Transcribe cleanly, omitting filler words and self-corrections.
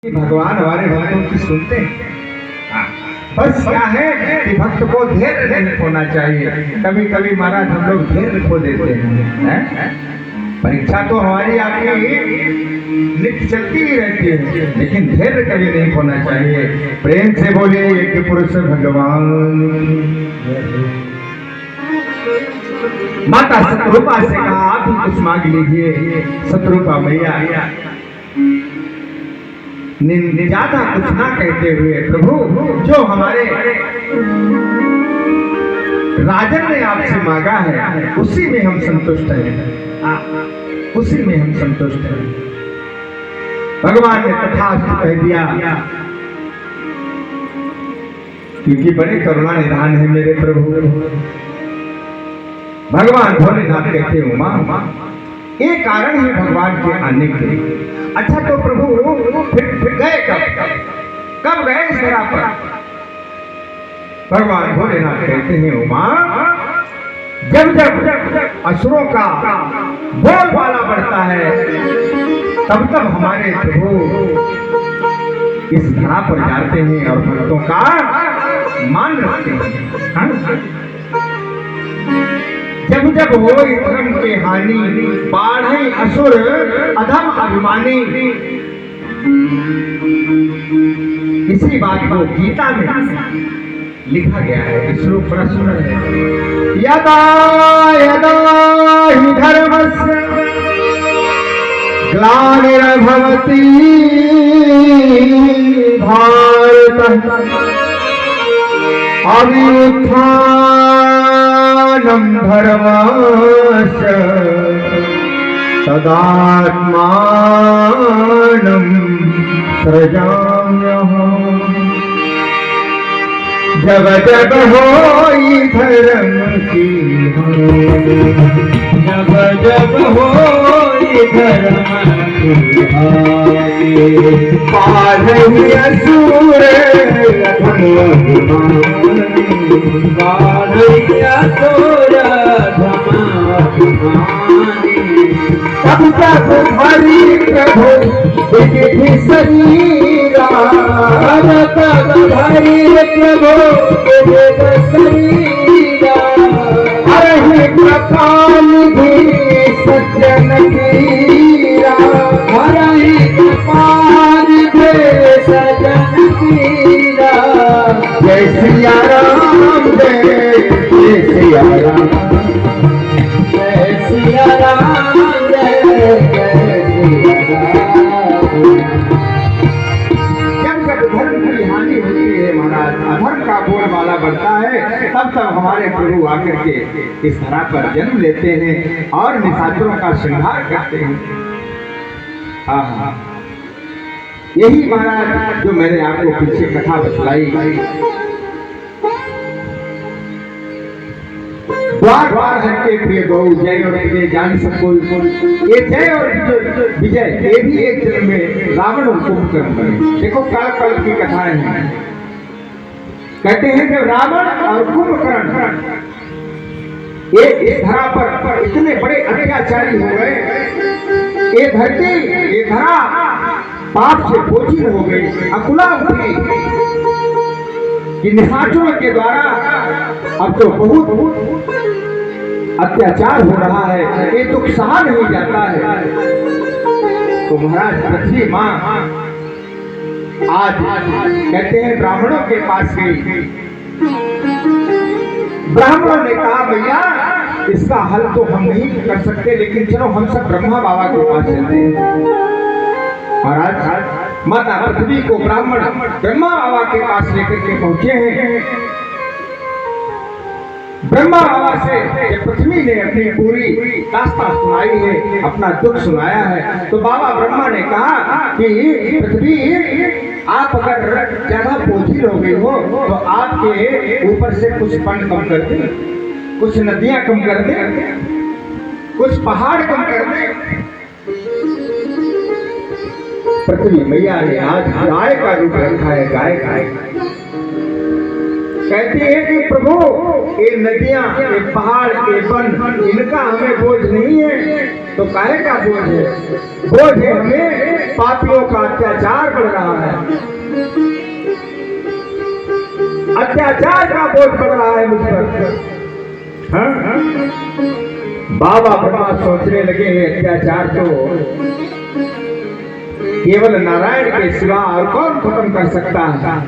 भगवान हमारे भक्तों की सुनते हैं। बस क्या है कि भक्त को धैर्य नहीं खोना चाहिए। कभी कभी महाराज हम लोग धैर्य खो देते हैं। परीक्षा तो हमारी आपकी नित्य चलती ही रहती है, लेकिन धैर्य कभी नहीं खोना चाहिए। प्रेम से बोलिए यज्ञ पुरुष भगवान। माता शत्रुपा से कहा आप ही कुछ मांग लीजिए। शत्रुपा मैया ज्यादा कुछ ना कहते हुए, प्रभु जो हमारे राजन ने आपसे मांगा है उसी में हम संतुष्ट हैं, उसी में हम संतुष्ट हैं। भगवान ने तथास्तु कह दिया, क्योंकि बड़े करुणा निधान है मेरे प्रभु। भगवान भोलेनाथ कहते उमा ये कारण है भगवान के आने के। अच्छा तो प्रभु फिर गए कब गए इस जगह पर? भगवान भोलेनाथ कहते हैं उमा जब जब असुरों का बोलबाला बढ़ता है तब तब हमारे प्रभु इस धरा पर जाते हैं और भक्तों का मान रखते हैं। जब जब हो धर्म के हानि बाढ़े असुर अधम अभिमानी। इसी बात को गीता में लिखा गया है। श्लोक बड़ा सुंदर है। यदा यदा हि धर्मस्य ग्लानिर्भवति भारतः अभ्युत्थानं धर्मस्य तदात्मानं सृजाम्यहम्। जब जब होई धर्म की हानि, जब जब होई धर्म की हानि, बाढ़ई असुर बाढ़ई असुर तब तक हरि प्रभु विधि शरीरा, तब हरि प्रभु विधि शरीरा। हरि कृपाल भी सज्जन कीरा, हरि कृपाल भी सज्जन कीरा। जय सिया राम जय सिया राम, जय सिया राम जय सिया राम। जब जब धर्म की हानि होती है महाराज, अधर्म का बोलबाला बढ़ता है, तब तब हमारे प्रभु आकर के इस धरा पर जन्म लेते हैं और निशाचरों का श्रृंगार करते हैं। हाँ, यही महाराज जो मैंने आपको पीछे कथा बतलाई। द्वार द्वार हर के प्रिय गौ, जय और विजय जान सबको। ये जय और विजय ये भी एक जन्म में रावण और कुंभकर्ण बने। देखो काल काल की कथाएं हैं। कहते हैं कि रावण और कुंभकर्ण ये इस धरा पर इतने बड़े अत्याचारी हो गए, ये धरती ये धरा पाप से बोझिल हो गई, अकुला उठी कि निशाचरों के द्वारा अब तो बहुत अत्याचार हो रहा है, ये दुख सहा नहीं जाता है। तो महाराज पृथ्वी माँ आज कहते हैं ब्राह्मणों के पास गई। ब्राह्मणों ने कहा भैया इसका हल तो हम नहीं कर सकते, लेकिन चलो हम सब ब्रह्मा बाबा के पास चलते हैं। महाराज माता पृथ्वी को ब्राह्मण ब्रह्मा बाबा के पास लेकर के पहुंचे हैं। ब्रह्मा बाबा से पृथ्वी ने अपनी पूरी दास्तां सुनाई है, अपना दुख सुनाया है। तो बाबा ब्रह्मा ने कहा कि पृथ्वी आप अगर ज्यादा बोझिल हो गई हो तो आपके ऊपर से कुछ वन कम कर दे, कुछ नदियां कम कर दे, कुछ पहाड़ कम कर दे। पृथ्वी मैया ने आज गाय का रूप रखा है। गाय कहती है कि प्रभु ये नदियां ये पहाड़ ये वन इनका हमें बोझ नहीं है, तो काहे का बोझ है? बोझ है हमें पापियों का अत्याचार बढ़ रहा है, अत्याचार का बोझ बढ़ रहा है मुझ पर। हाँ? बाबा ब्रह्मा सोचने लगे अत्याचार तो केवल नारायण के सिवा और कौन खत्म कर सकता है।